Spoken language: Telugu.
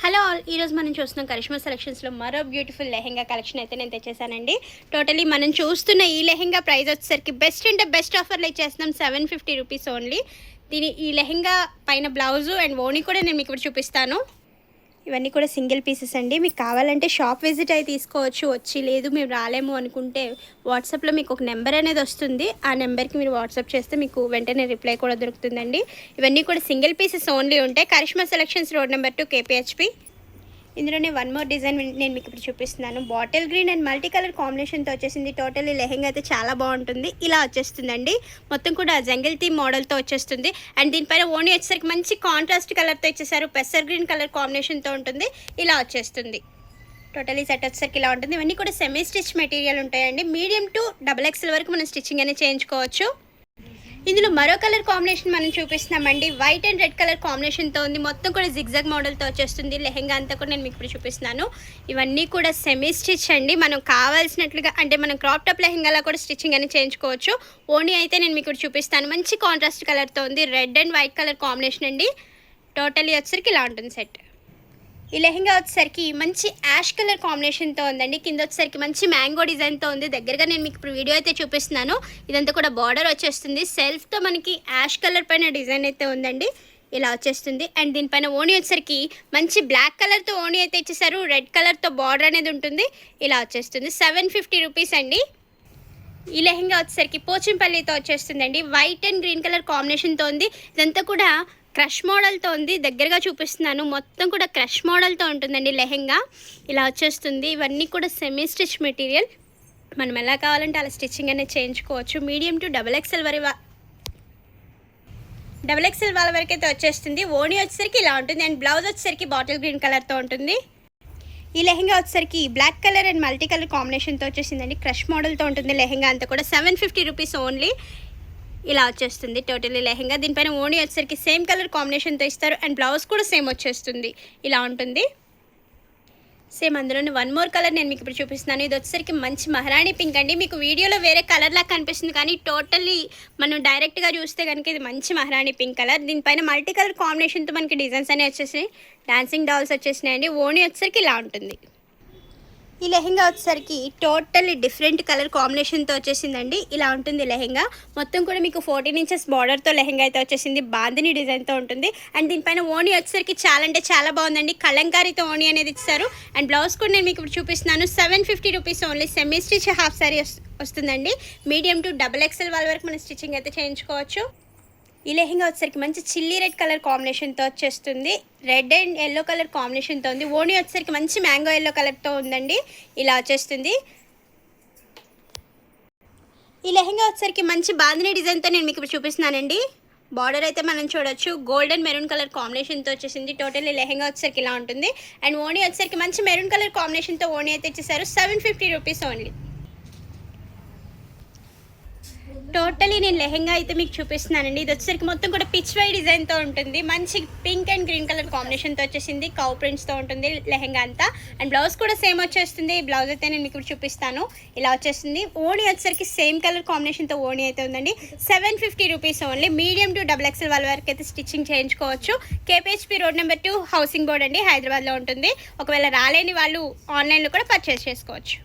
హలో ఆల్, ఈరోజు మనం చూస్తున్నాం కరిష్మా సెలెక్షన్స్లో మరో బ్యూటిఫుల్ లెహెంగా కలెక్షన్ అయితే నేను తెచ్చేసానండి. టోటలీ మనం చూస్తున్న ఈ లెహెంగా ప్రైస్ వచ్చేసరికి బెస్ట్ అంటే బెస్ట్ ఆఫర్లో ఇచ్చేస్తున్నాం, 750 రూపీస్ ఓన్లీ. ఈ లెహెంగా పైన బ్లౌజు అండ్ ఓణి కూడా నేను మీకు ఇప్పుడు చూపిస్తాను. ఇవన్నీ కూడా సింగిల్ పీసెస్ అండి. మీకు కావాలంటే షాప్ విజిట్ అయి తీసుకోవచ్చు. వచ్చి లేదు మేము రాలేము అనుకుంటే వాట్సాప్లో మీకు ఒక నెంబర్ అనేది వస్తుంది. ఆ నెంబర్కి మీరు వాట్సాప్ చేస్తే మీకు వెంటనే రిప్లై కూడా దొరుకుతుందండి. ఇవన్నీ కూడా సింగిల్ పీసెస్ ఓన్లీ ఉంటాయి. Karishma selections road number 2 KPHP. ఇందులోనే వన్ మోర్ డిజైన్ నేను మీకు ఇప్పుడు చూపిస్తున్నాను. Bottle green and multi colour కాంబినేషన్తో వచ్చేసింది. టోటల్లీ లెహెంగా అయితే చాలా బాగుంటుంది. ఇలా వచ్చేస్తుందండి. మొత్తం కూడా జంగిల్ థీమ్ మోడల్తో వచ్చేస్తుంది. అండ్ దీనిపైన ఓణి వచ్చేసరికి మంచి కాంట్రాస్ట్ కలర్తో ఇచ్చేసారు. పెసర్ గ్రీన్ కలర్ కాంబినేషన్తో ఉంటుంది. ఇలా వచ్చేస్తుంది. టోటలీ సెట్ వచ్చేసరికి ఇలా ఉంటుంది. ఇవన్నీ కూడా సెమీ స్టిచ్ మెటీరియల్ ఉంటాయండి. మీడియం టు XXL వరకు మనం స్టిచ్చింగ్ అనేది చేయించుకోవచ్చు. ఇందులో మరో కలర్ కాంబినేషన్ మనం చూపిస్తున్నామండి. వైట్ అండ్ రెడ్ కలర్ కాంబినేషన్తో ఉంది. మొత్తం కూడా జిగ్జాగ్ మోడల్తో వచ్చేస్తుంది. లెహెంగా అంతా కూడా నేను మీకు ఇప్పుడు చూపిస్తున్నాను. ఇవన్నీ కూడా సెమీ స్టిచ్ అండి. మనం కావాల్సినట్లుగా అంటే మనం క్రాప్ టాప్ లెహెంగాలా కూడా స్టిచ్చింగ్ అనేది చేయించుకోవచ్చు. ఓణి అయితే నేను మీకు ఇప్పుడు చూపిస్తాను. మంచి కాంట్రాస్ట్ కలర్తో ఉంది. Red and white colour combination అండి. టోటలీ వచ్చేసరికి ఇలా ఉంటుంది సెట్. ఈ లెహెంగా వచ్చేసరికి మంచి యాష్ కలర్ కాంబినేషన్తో ఉందండి. కింద వచ్చేసరికి మంచి మ్యాంగో డిజైన్తో ఉంది. దగ్గరగా నేను మీకు ఇప్పుడు వీడియో అయితే చూపిస్తున్నాను. ఇదంతా కూడా బార్డర్ వచ్చేస్తుంది. సెల్ఫ్తో మనకి యాష్ కలర్ పైన డిజైన్ అయితే ఉందండి. ఇలా వచ్చేస్తుంది. అండ్ దీనిపైన ఓణి వచ్చేసరికి మంచి బ్లాక్ కలర్తో ఓణి అయితే ఇచ్చేసారు. రెడ్ కలర్తో బార్డర్ అనేది ఉంటుంది. ఇలా వచ్చేస్తుంది. 750 రూపీస్ అండి. ఈ లెహెంగా వచ్చేసరికి పోచంపల్లితో వచ్చేస్తుందండి. వైట్ అండ్ గ్రీన్ కలర్ కాంబినేషన్తో ఉంది. ఇదంతా కూడా క్రష్ మోడల్తో ఉంది. దగ్గరగా చూపిస్తున్నాను. మొత్తం కూడా క్రష్ మోడల్తో ఉంటుందండి లెహెంగా. ఇలా వచ్చేస్తుంది. ఇవన్నీ కూడా సెమీ స్టిచ్ మెటీరియల్. మనం ఎలా కావాలంటే అలా స్టిచ్చింగ్ అనేది చేయించుకోవచ్చు. మీడియం టు XXL వాళ్ళ వరకు అయితే వచ్చేస్తుంది. ఓణి వచ్చేసరికి ఇలా ఉంటుంది. అండ్ బ్లౌజ్ వచ్చేసరికి బాటిల్ గ్రీన్ కలర్తో ఉంటుంది. ఈ లెహెంగా వచ్చేసరికి black colour and multi colour కాంబినేషన్తో వచ్చేసిందండి. క్రష్ మోడల్తో ఉంటుంది లెహెంగా అంతా కూడా. 750 రూపీస్ ఓన్లీ. ఇలా వచ్చేస్తుంది టోటలీ లెహెంగా. దీనిపైన ఓణి వచ్చేసరికి సేమ్ కలర్ కాంబినేషన్తో ఇస్తారు. అండ్ బ్లౌజ్ కూడా సేమ్ వచ్చేస్తుంది. ఇలా ఉంటుంది. సేమ్ అందులోని వన్ మోర్ కలర్ నేను మీకు ఇప్పుడు చూపిస్తున్నాను. ఇది వచ్చేసరికి మంచి మహారాణి పింక్ అండి. మీకు వీడియోలో వేరే కలర్ లాగా కనిపిస్తుంది, కానీ టోటల్లీ మనం డైరెక్ట్గా చూస్తే కనుక ఇది మంచి మహారాణి పింక్ కలర్. దీనిపైన మల్టీ కలర్ కాంబినేషన్తో మనకి డిజైన్స్ అనేవి వచ్చేసినాయి. డాన్సింగ్ డాల్స్ వచ్చేసినాయండి. ఓణి వచ్చేసరికి ఇలా ఉంటుంది. ఈ లెహెంగా వచ్చేసరికి టోటల్లీ డిఫరెంట్ కలర్ కాంబినేషన్తో వచ్చేసిందండి. ఇలా ఉంటుంది లెహెంగా. మొత్తం కూడా మీకు 14 ఇంచెస్ బార్డర్తో లెహెంగా అయితే వచ్చేసింది. బాందిని డిజైన్తో ఉంటుంది. అండ్ దీనిపైన ఓణి వచ్చేసరికి చాలా అంటే చాలా బాగుందండి. కలంకారీతో ఓణి అనేది ఇచ్చారు. అండ్ బ్లౌజ్ కూడా నేను మీకు ఇప్పుడు చూపిస్తున్నాను. 750 rupees only. Semi stitch half sorry వస్తుందండి. మీడియం టు XXL వాళ్ళ వరకు మనం స్టిచ్చింగ్ అయితే చేయించుకోవచ్చు. ఈ లెహెంగా వచ్చేసరికి మంచి చిల్లీ రెడ్ కలర్ కాంబినేషన్తో వచ్చేస్తుంది. రెడ్ అండ్ ఎల్లో కలర్ కాంబినేషన్తో ఉంది. ఓణి వచ్చేసరికి మంచి మ్యాంగో ఎల్లో కలర్తో ఉందండి. ఇలా వచ్చేస్తుంది. ఈ లెహెంగా వచ్చేసరికి మంచి బాందిని డిజైన్తో నేను మీకు ఇప్పుడు చూపిస్తున్నానండి. బార్డర్ అయితే మనం చూడొచ్చు. గోల్డెన్ మెరూన్ కలర్ కాంబినేషన్తో వచ్చేసింది. టోటల్లీ లెహెంగా వచ్చేసరికి ఇలా ఉంటుంది. అండ్ ఓణి వచ్చేసరికి మంచి మెరూన్ కలర్ కాంబినేషన్తో ఓణి అయితే ఇచ్చేసారు. 750 రూపీస్ ఓన్లీ. టోటలీ నేను లెహెంగా అయితే మీకు చూపిస్తున్నానండి. ఇది వచ్చేసరికి మొత్తం కూడా పిచ్ వై డిజైన్తో ఉంటుంది. మంచి పింక్ అండ్ గ్రీన్ కలర్ కాంబినేషన్తో వచ్చేసింది. కౌ ప్రింట్స్తో ఉంటుంది లెహెంగా అంతా. అండ్ బ్లౌజ్ కూడా సేమ్ వచ్చేస్తుంది. బ్లౌజ్ అయితే నేను మీకు చూపిస్తాను. ఇలా వచ్చేస్తుంది. ఓణి వచ్చేసరికి సేమ్ కలర్ కాంబినేషన్తో ఓణి అయితే ఉందండి. 750 rupees only. Medium to XXL వాళ్ళ వరకు అయితే స్టిచ్చింగ్ చేయించుకోవచ్చు. KPHP road number 2 housing board అండి, హైదరాబాద్లో ఉంటుంది. ఒకవేళ రాలేని వాళ్ళు ఆన్లైన్లో కూడా పర్చేస్ చేసుకోవచ్చు.